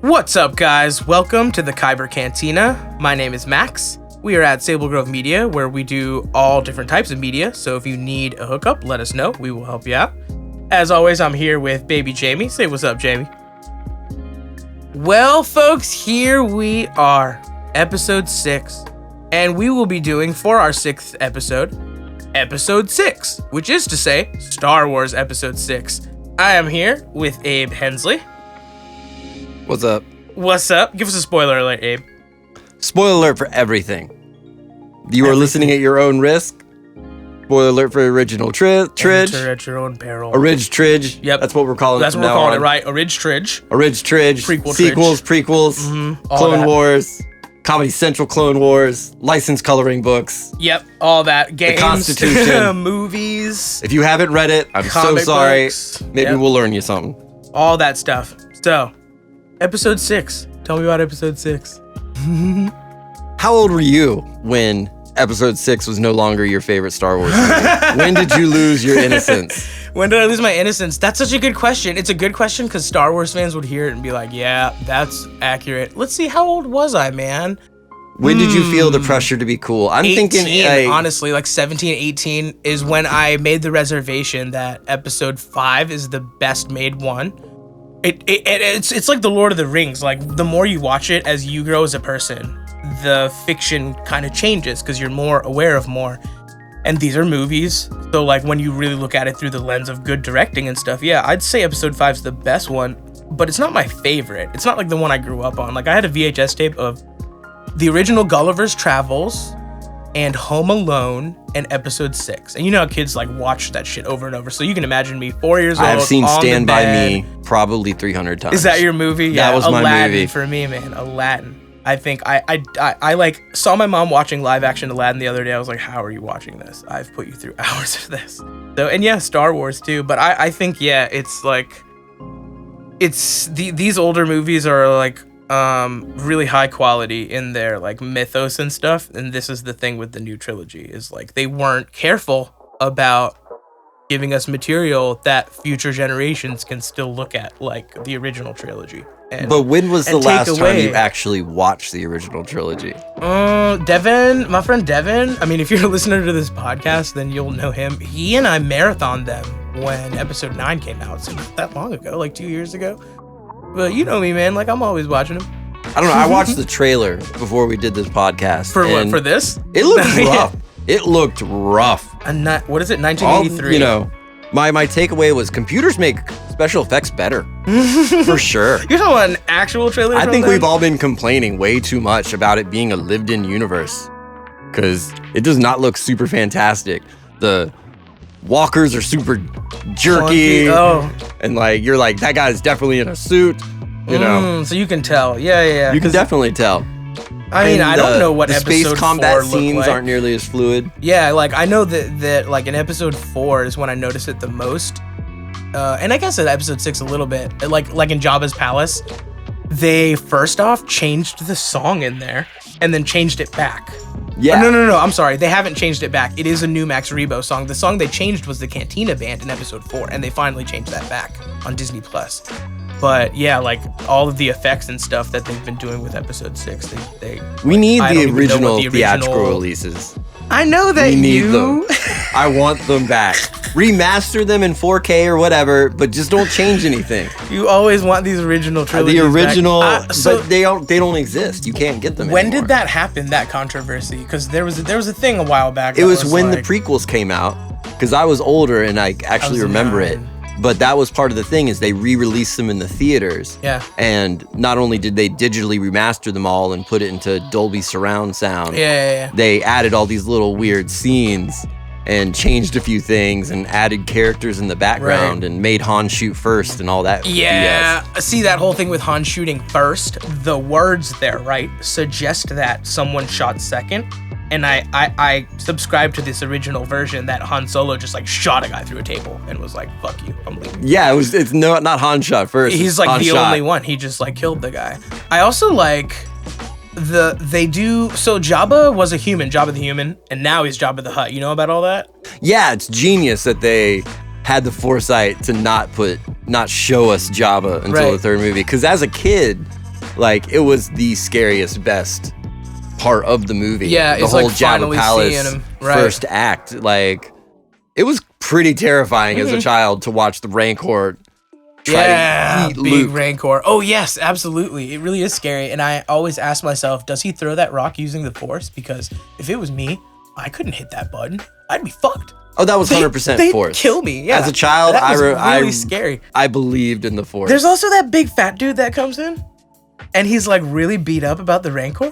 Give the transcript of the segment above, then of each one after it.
What's up, guys? Welcome to the Kyber Cantina. My name is Max. We are at Sable Grove Media, where we do all different types of media. So if you need a hookup, let us know. We will help you out. As always, I'm here with baby Jamie. Say what's up, Jamie. Well, folks, here we are, episode 6. And we will be doing, for our 6th episode, episode 6, which is to say, Star Wars episode 6. I am here with Abe Hensley. What's up? What's up? Give us a spoiler alert, Abe. Spoiler alert for everything. You are listening at your own risk. Spoiler alert for original Tridge. Enter at your own peril. Orig Tridge. Yep. That's what we're calling That's it. what we're calling it, right? Orig Tridge. Orig Tridge. Prequel Sequels, Tridge. prequels, All Clone that. Wars, Comedy Central Clone Wars, licensed coloring books. Yep, all that. Games, Constitution. movies, If you haven't read it, I'm so Comic sorry. books. Maybe Yep. we'll learn you something. all that stuff. So, episode 6. Tell me about episode 6. How old were you when episode 6 was no longer your favorite Star Wars movie? When did you lose your innocence? When did I lose my innocence? That's such a good question. It's a good question because Star Wars fans would hear it and be like, yeah, that's accurate. Let's see, how old was I, man? When did you feel the pressure to be cool? I'm 18, thinking like, honestly, like 17, 18 is when I made the reservation that episode 5 is the best made one. It's like the Lord of the Rings. Like, the more you watch it as you grow as a person, the fiction kind of changes because you're more aware of more. And these are movies, so like when you really look at it through the lens of good directing and stuff, yeah, I'd say episode 5 is the best one, but it's not my favorite. It's not like the one I grew up on. Like, I had a VHS tape of the original Gulliver's Travels and Home Alone and episode 6. And you know how kids like watch that shit over and over. So you can imagine me 4 years old. I've seen on Stand the By bed. Me probably 300 times. Is that your movie? Yeah, That was my Aladdin movie. for me, man. Aladdin. I think I like saw my mom watching live action Aladdin the other day. I was like, how are you watching this? I've put you through hours of this. So, and yeah, Star Wars too. But I think, yeah, it's like, these older movies are like really high quality in their like mythos and stuff. And this is the thing with the new trilogy is like, they weren't careful about giving us material that future generations can still look at, like the original trilogy. But when was the and last take time away- you actually watched the original trilogy? Devin, my friend Devin, I mean, if you're a listener to this podcast, then you'll know him. He and I marathoned them when episode 9 came out, so not that long ago, like 2 years ago. But you know me, man, like I'm always watching them. I don't know. I watched the trailer before we did this podcast. For what, and for this? It looked rough. It looked rough. What is it, 1983? My takeaway was computers make special effects better. For sure. You're talking about an actual trailer I from think them? we've all been complaining way too much about it being a lived-in universe. Because it does not look super fantastic. The walkers are super jerky. Funky. Oh. And like, you're like, that guy's definitely in a suit. You know? So you can tell. Yeah. You can definitely tell. I mean, And I don't know what the episode space combat 4 looked scenes like. aren't nearly as fluid. Yeah, like I know that like in episode 4 is when I noticed it the most. And I guess in episode 6 a little bit. Like in Jabba's palace, they first off changed the song in there and then changed it back. Yeah. No, I'm sorry. They haven't changed it back. It is a new Max Rebo song. The song they changed was the Cantina Band in episode 4, and they finally changed that back on Disney Plus. But yeah, like all of the effects and stuff that they've been doing with episode 6, We need I don't the even know original what the theatrical original- releases. I know that We need you. them. I want them back. Remaster them in 4K or whatever, but just don't change anything. You always want these original trilogies. The original, back. So but they don't exist. You can't get them when anymore. did that happen? That controversy? Because there was a thing a while back. It that was when like, the prequels came out, because I was older and I actually was remember it. 9. But that was part of the thing is they re-released them in the theaters. Yeah. And not only did they digitally remaster them all and put it into Dolby surround sound, Yeah. they added all these little weird scenes and changed a few things and added characters in the background and made Han shoot first and all that. Yeah, BS. see that whole thing with Han shooting first, the words there, right, suggest that someone shot second. And I subscribe to this original version that Han Solo just like shot a guy through a table and was like, fuck you, I'm leaving. Yeah, it's not Han shot first. He's it's like Han the shot. only one. He just like killed the guy. I also like so Jabba was a human, Jabba the Human, and now he's Jabba the Hutt. You know about all that? Yeah, it's genius that they had the foresight to not show us Jabba until Right. the third movie. Because as a kid, like it was the scariest, best part of the movie. Yeah, the it's whole like Jabba finally Palace seeing him. Right. first act. Like it was pretty terrifying as a child to watch the Rancor try to eat big Luke. Rancor. Oh yes, absolutely. It really is scary. And I always ask myself, does he throw that rock using the Force? Because if it was me, I couldn't hit that button. I'd be fucked. Oh, that was 100% Force. Kill me. Yeah. As a child, that was really scary. I believed in the Force. There's also that big fat dude that comes in, and he's like really beat up about the Rancor.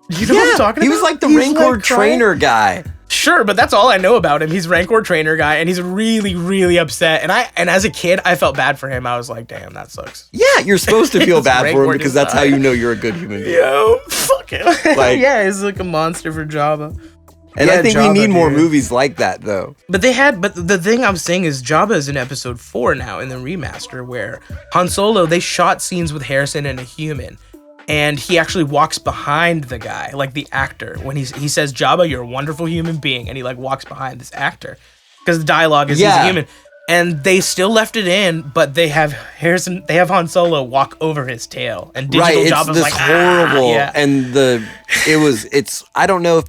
You know what I'm talking about? He was like the Rancor trainer guy. Sure, but that's all I know about him. He's Rancor trainer guy, and he's really, really upset. And as a kid, I felt bad for him. I was like, damn, that sucks. Yeah, you're supposed to feel bad for him because design. that's how you know you're a good human being. Yo, fuck him. Like, yeah, he's like a monster for Jabba. And yeah, I think Jabba, we need more dude. movies like that, though. But the thing I'm saying is Jabba is in episode 4 now in the remaster, where Han Solo, they shot scenes with Harrison and a human. And he actually walks behind the guy, like the actor, when he says, Jabba, you're a wonderful human being. And he like walks behind this actor because the dialogue is he's a human. And they still left it in, but they have Han Solo walk over his tail. And digital Jabba's like, horrible. Yeah. And I don't know if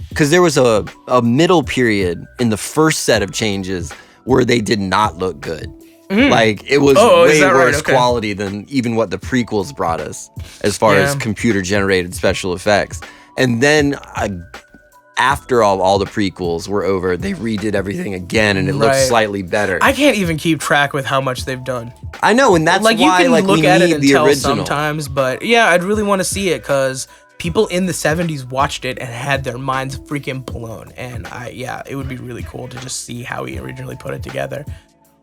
because there was a middle period in the first set of changes where they did not look good. Like it was way worse quality than even what the prequels brought us as far as computer generated special effects. And then after all the prequels were over, they redid everything again and it looked slightly better. I can't even keep track with how much they've done. I know, and that's like why you can like look we at need it and the tell original sometimes, but yeah, I'd really want to see it because people in the 70s watched it and had their minds freaking blown. And it would be really cool to just see how he originally put it together.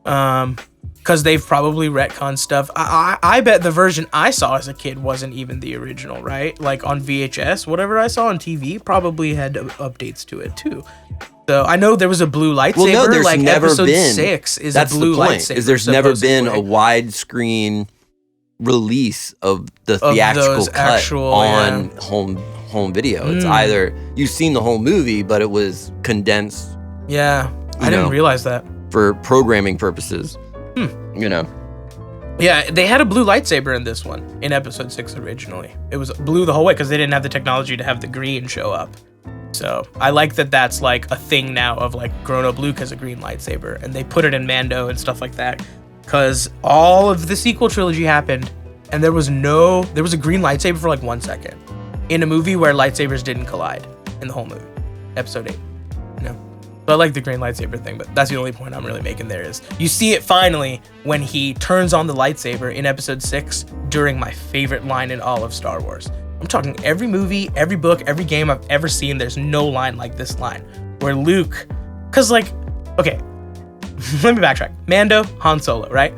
Because they've probably retconned stuff. I bet the version I saw as a kid wasn't even the original, right? Like on VHS, whatever I saw on TV probably had updates to it too. So I know there was a blue lightsaber. Well, no, there's like never episode been. 6 is That's a blue the point, lightsaber. Is there's never been supposedly. a widescreen release of the theatrical cut on home video. It's either you've seen the whole movie, but it was condensed. Yeah, I didn't realize that. For programming purposes. You know. Yeah, they had a blue lightsaber in this one, in episode 6 originally. It was blue the whole way because they didn't have the technology to have the green show up. So I like that that's like a thing now of like grown-up Luke has a green lightsaber, and they put it in Mando and stuff like that because all of the sequel trilogy happened and there was a green lightsaber for like 1 second in a movie where lightsabers didn't collide in the whole movie, episode 8. You know? So I like the green lightsaber thing, but that's the only point I'm really making there is you see it finally when he turns on the lightsaber in episode 6 during my favorite line in all of Star Wars. I'm talking every movie, every book, every game I've ever seen, there's no line like this line where Luke, let me backtrack. Mando, Han Solo, right?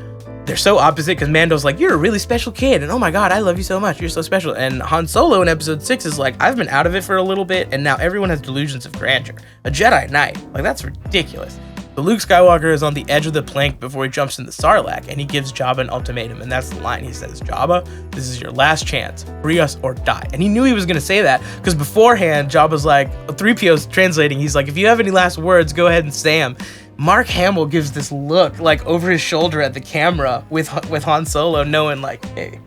They're so opposite because Mando's like, you're a really special kid, and oh my god, I love you so much, you're so special. And Han Solo in episode 6 is like, I've been out of it for a little bit, and now everyone has delusions of grandeur. A Jedi Knight, like that's ridiculous. So Luke Skywalker is on the edge of the plank before he jumps in the Sarlacc, and he gives Jabba an ultimatum, and that's the line. He says, Jabba, this is your last chance. Free us or die. And he knew he was going to say that, because beforehand, Jabba's like, 3PO's translating, he's like, if you have any last words, go ahead and say them. Mark Hamill gives this look, like, over his shoulder at the camera with Han Solo, knowing, like, hey,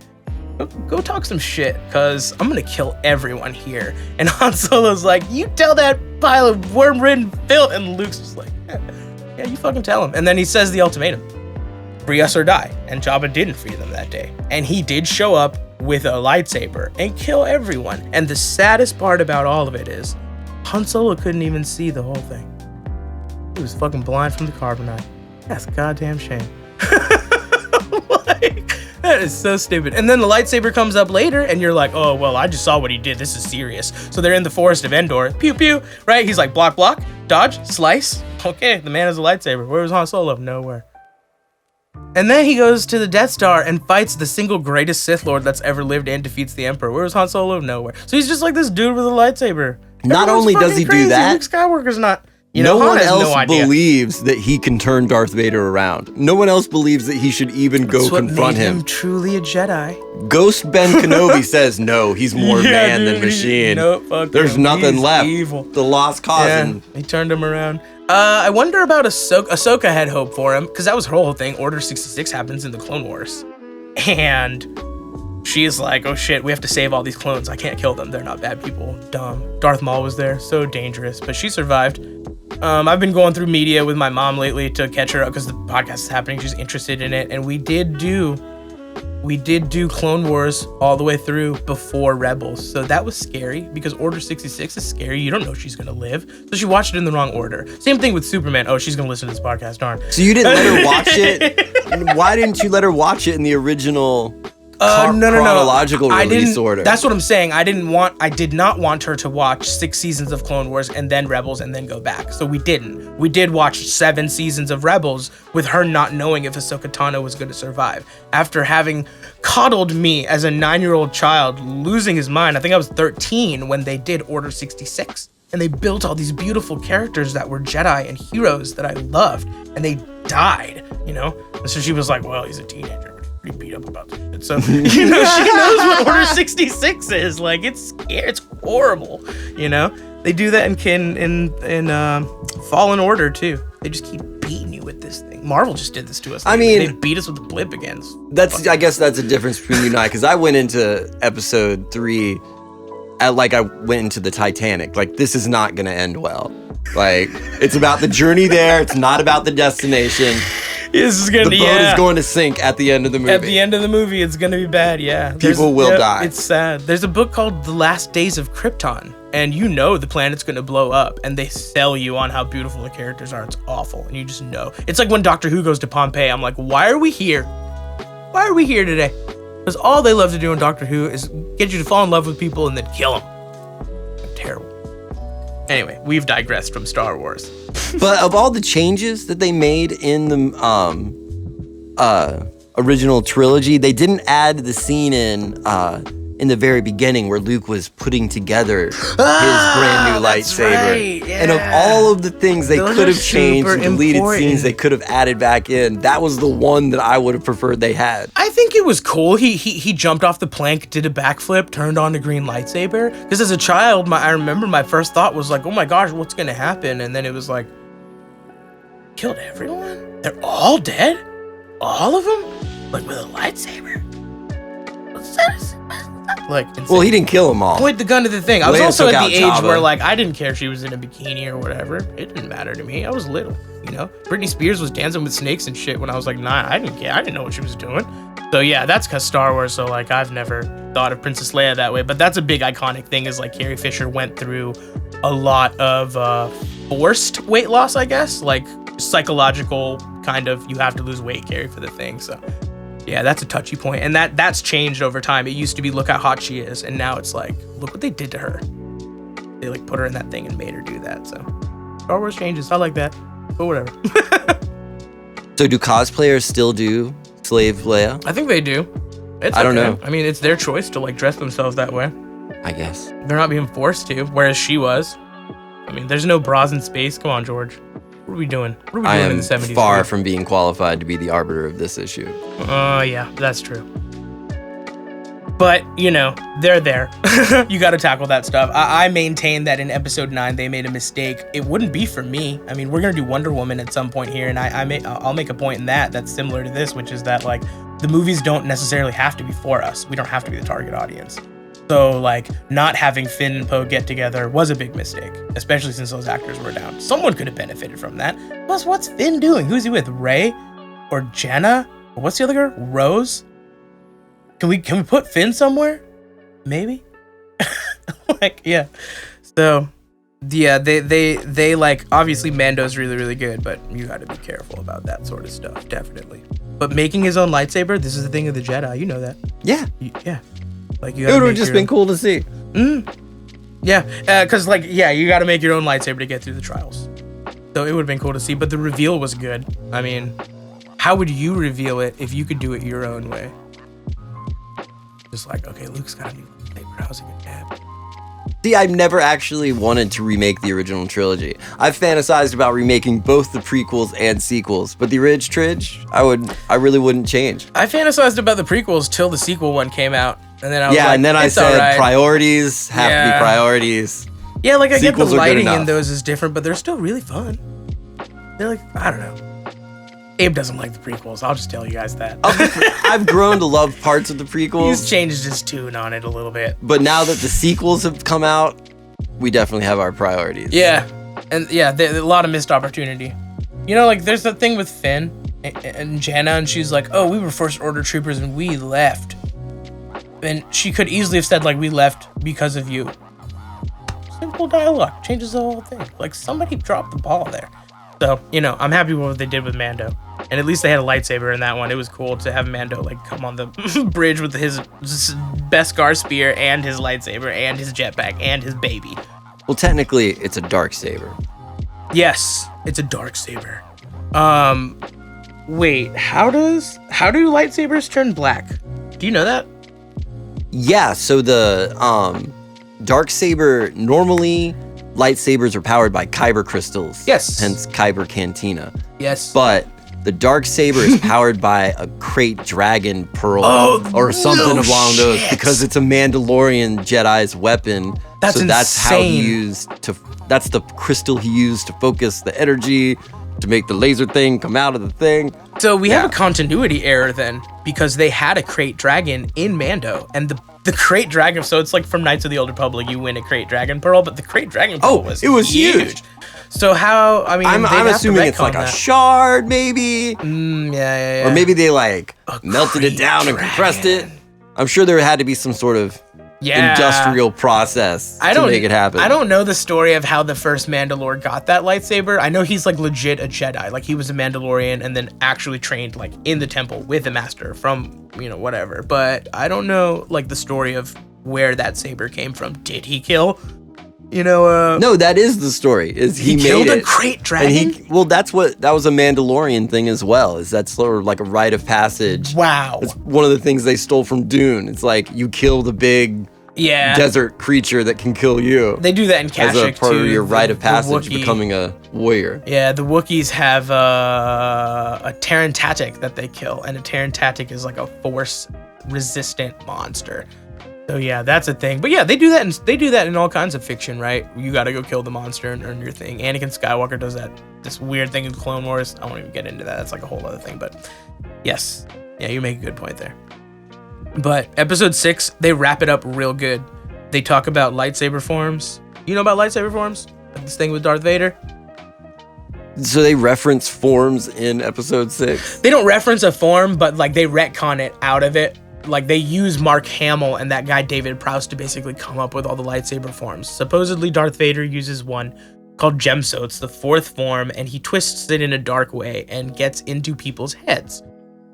go talk some shit, because I'm going to kill everyone here. And Han Solo's like, you tell that pile of worm-ridden filth. And Luke's just like, yeah, you fucking tell him. And then he says the ultimatum, free us or die. And Jabba didn't free them that day. And he did show up with a lightsaber and kill everyone. And the saddest part about all of it is Han Solo couldn't even see the whole thing. He was fucking blind from the carbonite. That's a goddamn shame. Like, that is so stupid. And then the lightsaber comes up later and you're like, oh, well, I just saw what he did. This is serious. So they're in the forest of Endor. Pew, pew, right? He's like, block, block, dodge, slice. Okay, the man has a lightsaber. Where was Han Solo? Nowhere. And then he goes to the Death Star and fights the single greatest Sith Lord that's ever lived and defeats the Emperor. Where was Han Solo? Nowhere. So he's just like this dude with a lightsaber. Not only does he do that, Luke Skywalker's not. No one else believes that he can turn Darth Vader around. No one else believes that he should even go confront him. Truly a Jedi. Ghost Ben Kenobi says no, he's more man than machine. There's nothing left. Evil. The lost cause. Yeah, he turned him around. I wonder about Ahsoka. Ahsoka had hope for him because that was her whole thing. Order 66 happens in the Clone Wars, and she's like, oh shit, we have to save all these clones. I can't kill them. They're not bad people. Dumb. Darth Maul was there. So dangerous. But she survived. I've been going through media with my mom lately to catch her up because the podcast is happening. She's interested in it. And we did do Clone Wars all the way through before Rebels. So that was scary because Order 66 is scary. You don't know she's going to live. So she watched it in the wrong order. Same thing with Superman. Oh, she's going to listen to this podcast. Darn. So you didn't let her watch it? Why didn't you let her watch it in the original chronological release order? That's what I'm saying. I did not want her to watch 6 seasons of Clone Wars and then Rebels and then go back. So we didn't. We did watch 7 seasons of Rebels with her not knowing if Ahsoka Tano was going to survive. After having coddled me as a 9-year-old child, losing his mind. I think I was 13 when they did Order 66. And they built all these beautiful characters that were Jedi and heroes that I loved. And they died, you know? And so she was like, well, he's a teenager. Beat up about this shit. So, you know, she knows what Order 66 is. Like, it's scary. It's horrible, you know? They do that in Fallen Order, too. They just keep beating you with this thing. Marvel just did this to us. I mean, they beat us with the blip again. I guess that's a difference between you and I, because I went into episode 3 like I went into the Titanic. Like, this is not going to end well. Like, it's about the journey there. It's not about the destination. The boat is going to sink at the end of the movie. At the end of the movie, it's going to be bad, yeah. People will die. It's sad. There's a book called The Last Days of Krypton, and you know the planet's going to blow up, and they sell you on how beautiful the characters are. It's awful, and you just know. It's like when Doctor Who goes to Pompeii. I'm like, why are we here? Why are we here today? Because all they love to do in Doctor Who is get you to fall in love with people and then kill them. Terrible. Anyway, we've digressed from Star Wars. But of all the changes that they made in the original trilogy, they didn't add the scene in the very beginning where Luke was putting together his brand new lightsaber. Right, yeah. And of all of the things they could have changed and deleted scenes they could have added back in, that was the one that I would have preferred they had. I think it was cool. He jumped off the plank, did a backflip, turned on the green lightsaber. Because as a child, I remember my first thought was like, oh my gosh, what's going to happen? And then it was like, killed everyone? They're all dead? All of them? Like with a lightsaber? What's that? Like, insane. Well, he didn't kill them all. Point the gun to the thing. I was Leia also took at out the age Jabba. where, like, I didn't care if she was in a bikini or whatever. It didn't matter to me. I was little, you know? Britney Spears was dancing with snakes and shit when I was like 9. I didn't care. I didn't know what she was doing. So yeah, that's because Star Wars. So like, I've never thought of Princess Leia that way. But that's a big iconic thing. Is like Carrie Fisher went through a lot of forced weight loss, I guess, like psychological kind of. You have to lose weight, Carrie, for the thing. So. Yeah, that's a touchy point. And that's changed over time. It used to be, look how hot she is. And now it's like, look what they did to her. They like put her in that thing and made her do that. So Star Wars changes. I like that. But whatever. So do cosplayers still do Slave Leia? I think they do. I don't know. I mean, it's their choice to like dress themselves that way. I guess. They're not being forced to, whereas she was. I mean, there's no bras in space. Come on, George. What are we doing? What are we doing in the 70s? I am far from being qualified to be the arbiter of this issue. Yeah, that's true. But, you know, they're there. You got to tackle that stuff. I maintain that in episode 9, they made a mistake. It wouldn't be for me. I mean, we're going to do Wonder Woman at some point here, and I'll make a point in that's similar to this, which is that, like, the movies don't necessarily have to be for us. We don't have to be the target audience. So, like, not having Finn and Poe get together was a big mistake, especially since those actors were down. Someone could have benefited from that. Plus, what's Finn doing? Who's he with? Rey? Or Jenna? Or what's the other girl? Rose? Can we put Finn somewhere? Maybe? Like, yeah. So, yeah, they like, obviously Mando's really, really good, but you gotta be careful about that sort of stuff, definitely. But making his own lightsaber, this is the thing of the Jedi, you know that. Yeah. Yeah. Like, it would have just been cool to see. Yeah, because, like, yeah, you got to make your own lightsaber to get through the trials. So it would have been cool to see, but the reveal was good. I mean, how would you reveal it if you could do it your own way? Just like, okay, Luke's got a new lightsaber. How's it going to happen? See, I've never actually wanted to remake the original trilogy. I've fantasized about remaking both the prequels and sequels, but the I really wouldn't change. I fantasized about the prequels till the sequel one came out. And then I was and then I said priorities have to be priorities. Yeah, like I get the lighting in those is different, but they're still really fun. They're like, I don't know. Abe doesn't like the prequels. I'll just tell you guys that. I've grown to love parts of the prequels. He's changed his tune on it a little bit. But now that the sequels have come out, we definitely have our priorities. Yeah. And yeah, a lot of missed opportunity. You know, like there's that thing with Finn and Jenna, and she's like, oh, we were First Order troopers and we left. And she could easily have said, like, we left because of you. Simple dialogue changes the whole thing. Like, somebody dropped the ball there. So, you know, I'm happy with what they did with Mando. And at least they had a lightsaber in that one. It was cool to have Mando, like, come on the bridge with his Beskar spear and his lightsaber and his jetpack and his baby. Well, technically, it's a dark saber. Yes, it's a dark saber. Wait, how do lightsabers turn black? Do you know that? Yeah, so the dark saber, normally lightsabers are powered by Kyber crystals. Yes. Hence Kyber Cantina. Yes. But the dark saber is powered by a crate dragon pearl or something no along those, shit. because it's a Mandalorian Jedi's weapon. That's so that's how he insane. that's the crystal he used to focus the energy to make the laser thing come out of the thing. So we have a continuity error then, because they had a crate dragon in Mando, and the crate dragon. So it's like from Knights of the Old Republic, you win a crate dragon pearl, but the crate dragon pearl was huge. So how? I mean, I'm assuming it's like a shard, maybe. Yeah. Or maybe they like melted it down and compressed it. I'm sure there had to be some sort of industrial process to make it happen. I don't know the story of how the first Mandalore got that lightsaber. I know he's like legit a Jedi. Like he was a Mandalorian and then actually trained like in the temple with a master from, you know, whatever. But I don't know like the story of where that saber came from. Did he kill? You know, no, that is the story. Is he killed made a crate dragon? And that was a Mandalorian thing as well. Is that sort of like a rite of passage? Wow. It's one of the things they stole from Dune. It's like you kill the big desert creature that can kill you. They do that in Kashyyyk too. As a part of your rite of passage becoming a warrior. Yeah, the Wookiees have a Tarantatic that they kill, and a Tarantatic is like a force-resistant monster. So yeah, that's a thing. But yeah, they do that in all kinds of fiction, right? You got to go kill the monster and earn your thing. Anakin Skywalker does this weird thing in Clone Wars. I won't even get into that. That's like a whole other thing. But yes, yeah, you make a good point there. But episode 6, they wrap it up real good. They talk about lightsaber forms. You know about lightsaber forms? Like this thing with Darth Vader? So they reference forms in episode 6? They don't reference a form, but like they retcon it out of it. Like they use Mark Hamill and that guy David Prowse to basically come up with all the lightsaber forms. Supposedly Darth Vader uses one called Gemso. It's the 4th form, and he twists it in a dark way and gets into people's heads.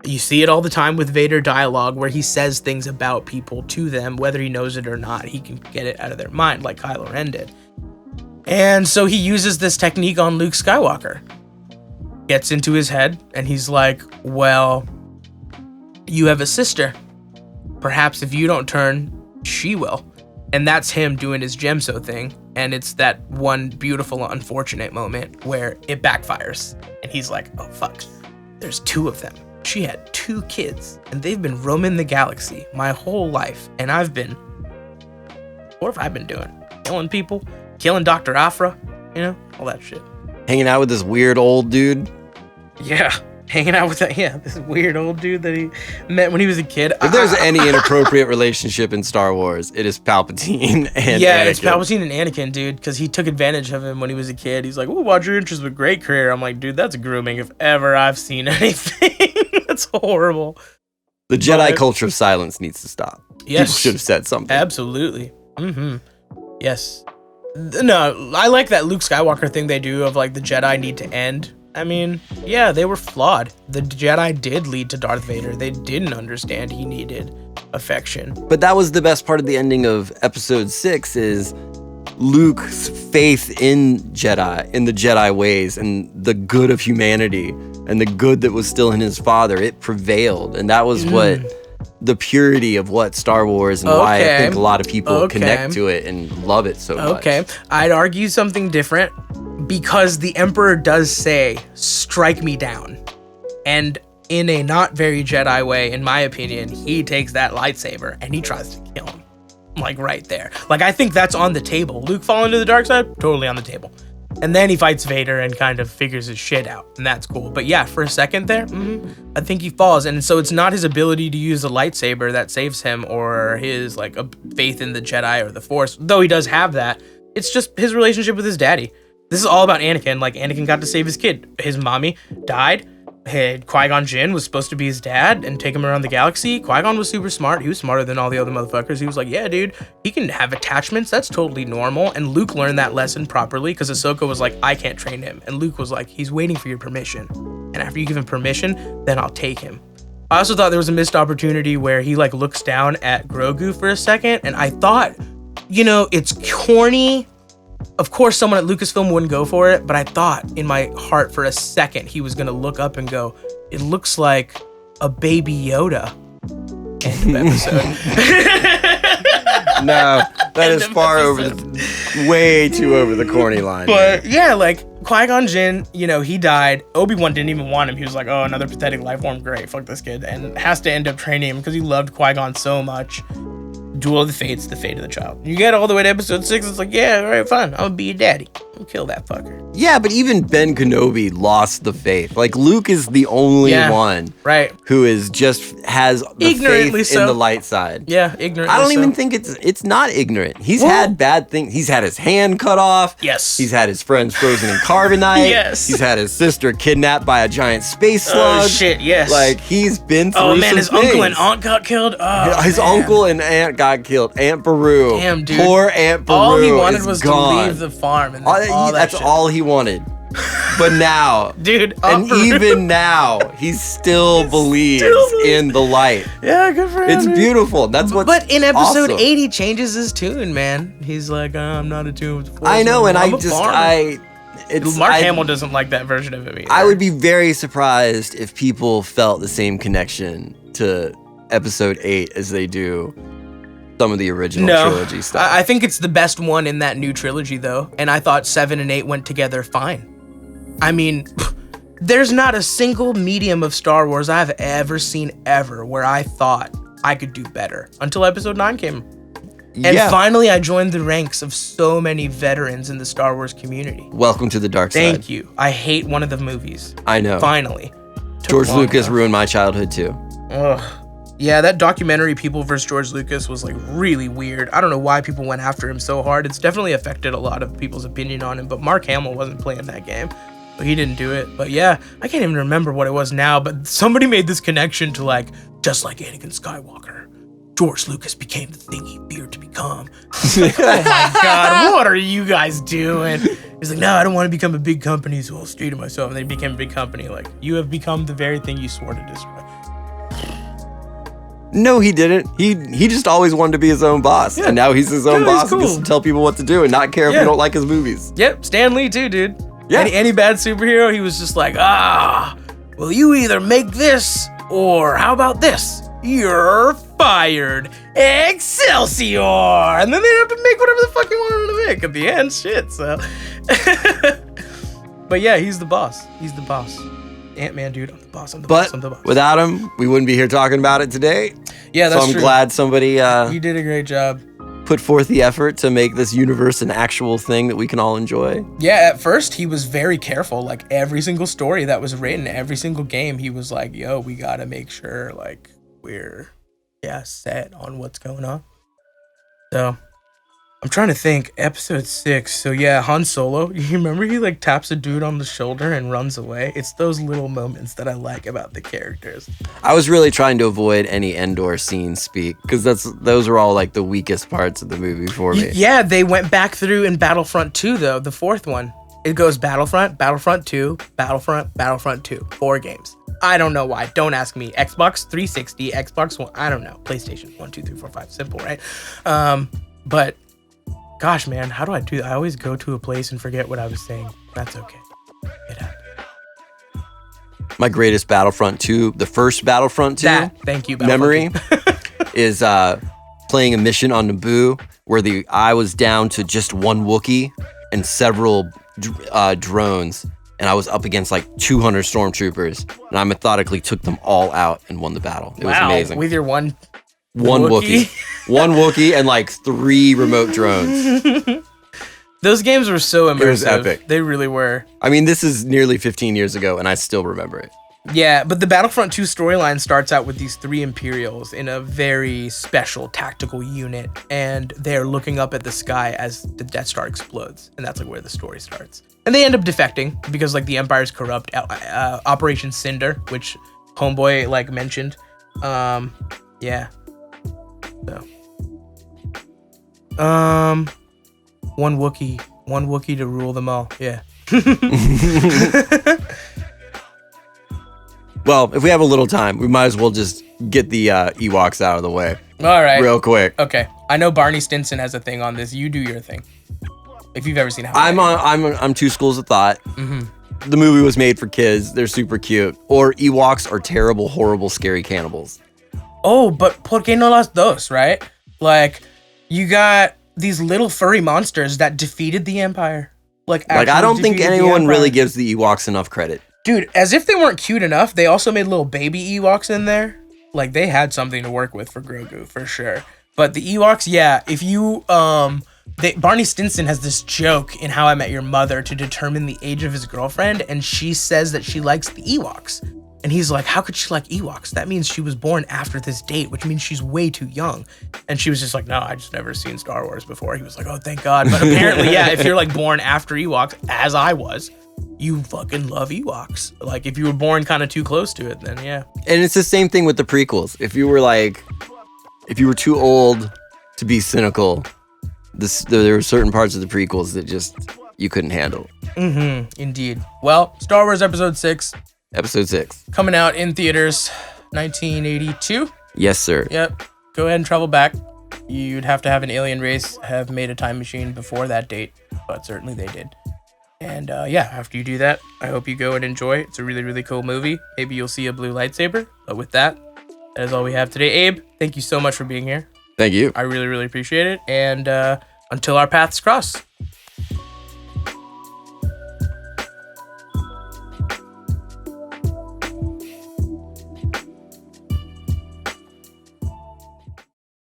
You see it all the time with Vader dialogue where he says things about people to them, whether he knows it or not. He can get it out of their mind like Kylo Ren did. And so he uses this technique on Luke Skywalker. Gets into his head and he's like, well, you have a sister. Perhaps if you don't turn, she will. And that's him doing his Gemso thing. And it's that one beautiful, unfortunate moment where it backfires. And he's like, oh, fuck. There's 2 of them. She had 2 kids. And they've been roaming the galaxy my whole life. And what have I been doing? Killing people? Killing Dr. Aphra? You know? All that shit. Hanging out with this weird old dude? Yeah. Hanging out with this weird old dude that he met when he was a kid. If there's any inappropriate relationship in Star Wars, it is Palpatine and Anakin. It's Palpatine and Anakin, dude, because he took advantage of him when he was a kid. He's like, "Oh, watch your interest with great career." I'm like, dude, that's grooming if ever I've seen anything. That's horrible. The Jedi culture of silence needs to stop. Yes. People should have said something. Absolutely. Yes. No, I like that Luke Skywalker thing they do of like the Jedi need to end. I mean, yeah, they were flawed. The Jedi did lead to Darth Vader. They didn't understand he needed affection. But that was the best part of the ending of episode 6 is Luke's faith in the Jedi ways and the good of humanity and the good that was still in his father. It prevailed. And that was what the purity of what Star Wars and why I think a lot of people connect to it and love it so much. Okay, I'd argue something different. Because the Emperor does say, strike me down. And in a not very Jedi way, in my opinion, he takes that lightsaber and he tries to kill him. Like right there. Like I think that's on the table. Luke falling to the dark side, totally on the table. And then he fights Vader and kind of figures his shit out, and that's cool. But yeah, for a second there, I think he falls. And so it's not his ability to use a lightsaber that saves him, or his like a faith in the Jedi or the Force, though he does have that. It's just his relationship with his daddy. This is all about Anakin. Like, Anakin got to save his kid. His mommy died. Qui-Gon Jinn was supposed to be his dad and take him around the galaxy. Qui-Gon was super smart. He was smarter than all the other motherfuckers. He was like, yeah, dude, he can have attachments. That's totally normal. And Luke learned that lesson properly because Ahsoka was like, I can't train him. And Luke was like, he's waiting for your permission. And after you give him permission, then I'll take him. I also thought there was a missed opportunity where he like looks down at Grogu for a second. And I thought, you know, it's corny. Of course, someone at Lucasfilm wouldn't go for it, but I thought in my heart for a second he was going to look up and go, it looks like a baby Yoda. End of episode. No, that is far way too over the corny line. But yeah, like Qui-Gon Jinn, you know, he died. Obi-Wan didn't even want him. He was like, oh, another pathetic life form. Great, fuck this kid. And has to end up training him because he loved Qui-Gon so much. Duel of the Fates, the fate of the child. You get all the way to episode 6, it's like, yeah, all right, fine. I'm gonna be your daddy. I'll kill that fucker. Yeah, but even Ben Kenobi lost the faith. Like, Luke is the only one who is just has the faith in the light side. Yeah, ignorantly I don't even think it's not ignorant. He's had bad things. He's had his hand cut off. Yes. He's had his friends frozen in carbonite. Yes. He's had his sister kidnapped by a giant space slug. Oh, shit, yes. Like, he's been through Oh, man, some his things. uncle and aunt got killed. Oh, his uncle and aunt got killed. Aunt Beru. Damn, dude. Poor Aunt Beru. All he wanted was gone. to leave the farm. And That's all he wanted. But now, dude, and even now, he still believes in the light. Yeah, good for him. It's beautiful. That's what's But in episode awesome. 8, he changes his tune, man. He's like, I'm not attuned with the Force. I know, and Mark Hamill doesn't like that version of him either. I would be very surprised if people felt the same connection to episode 8 as they do some of the original trilogy stuff. I think it's the best one in that new trilogy, though, and I thought 7 and 8 went together fine. I mean, there's not a single medium of Star Wars I've ever seen ever where I thought I could do better until episode 9 came. And finally, I joined the ranks of so many veterans in the Star Wars community. Welcome to the dark side. Thank you. I hate one of the movies. I know. Finally. George Lucas ruined my childhood, too. Ugh. Yeah, that documentary, People vs. George Lucas, was like really weird. I don't know why people went after him so hard. It's definitely affected a lot of people's opinion on him, but Mark Hamill wasn't playing that game. So he didn't do it. But yeah, I can't even remember what it was now, but somebody made this connection to like, just like Anakin Skywalker, George Lucas became the thing he feared to become. Like, oh my God, what are you guys doing? He's like, no, I don't want to become a big company, so I'll stay to myself. And then he became a big company. Like, you have become the very thing you swore to destroy. No, he didn't. He just always wanted to be his own boss. Yeah. And now he's his own boss and gets to tell people what to do and not care if you don't like his movies. Yep, Stan Lee too, dude. Yeah. Any bad superhero, he was just like, well, you either make this or how about this? You're fired. Excelsior! And then they have to make whatever the fuck you want them to make at the end. Shit, so. But yeah, he's the boss. He's the boss. Ant-Man, dude, I'm the boss. I'm the boss. Without him, we wouldn't be here talking about it today. Yeah, that's true. So I'm glad somebody you did a great job. Put forth the effort to make this universe an actual thing that we can all enjoy. Yeah, at first he was very careful. Like every single story that was written, every single game, he was like, yo, we gotta make sure like we're set on what's going on. So I'm trying to think, episode 6. So yeah, Han Solo, you remember he like taps a dude on the shoulder and runs away? It's those little moments that I like about the characters. I was really trying to avoid any Endor scene speak because those are all like the weakest parts of the movie for me. Yeah, they went back through in Battlefront 2 though, the 4th one. It goes Battlefront, Battlefront 2, Battlefront, Battlefront 2. 4 games. I don't know why. Don't ask me. Xbox 360, Xbox One, I don't know. PlayStation 1, 2, 3, 4, 5. Simple, right? But gosh, man, how do I do that? I always go to a place and forget what I was saying. That's okay. It happens. My greatest Battlefront 2, the first Battlefront 2 thank you, memory is playing a mission on Naboo where I was down to just one Wookiee and several drones, and I was up against like 200 stormtroopers, and I methodically took them all out and won the battle. It was amazing. With your one Wookiee. One Wookiee and like 3 remote drones. Those games were so immersive. It was epic. They really were. I mean, this is nearly 15 years ago, and I still remember it. Yeah, but the Battlefront 2 storyline starts out with these 3 Imperials in a very special tactical unit, and they're looking up at the sky as the Death Star explodes, and that's like where the story starts. And they end up defecting because like the Empire's corrupt. Operation Cinder, which Homeboy like mentioned. Yeah. So. One Wookiee to rule them all. Yeah. Well, if we have a little time, we might as well just get the Ewoks out of the way. All right. Real quick. Okay. I know Barney Stinson has a thing on this. You do your thing. If you've ever seen how I'm two schools of thought. Mm-hmm. The movie was made for kids. They're super cute. Or Ewoks are terrible, horrible, scary cannibals. Oh, but ¿por qué no las dos, right? Like, you got these little furry monsters that defeated the Empire. Like I don't think anyone really gives the Ewoks enough credit. Dude, as if they weren't cute enough, they also made little baby Ewoks in there. Like, they had something to work with for Grogu, for sure. But the Ewoks, yeah, if you, Barney Stinson has this joke in How I Met Your Mother to determine the age of his girlfriend, and she says that she likes the Ewoks. And he's like, how could she like Ewoks? That means she was born after this date, which means she's way too young. And she was just like, no, I just never seen Star Wars before. He was like, oh, thank God. But apparently, yeah, if you're like born after Ewoks, as I was, you fucking love Ewoks. Like, if you were born kind of too close to it, then yeah. And it's the same thing with the prequels. If you were too old to be cynical, there were certain parts of the prequels that just you couldn't handle. Mm-hmm. Indeed. Well, Star Wars Episode 6. Episode 6. Coming out in theaters, 1982. Yes, sir. Yep. Go ahead and travel back. You'd have to have an alien race have made a time machine before that date, but certainly they did. And yeah, after you do that, I hope you go and enjoy. It's a really, really cool movie. Maybe you'll see a blue lightsaber. But with that, that is all we have today. Abe, thank you so much for being here. Thank you. I really, really appreciate it. And until our paths cross.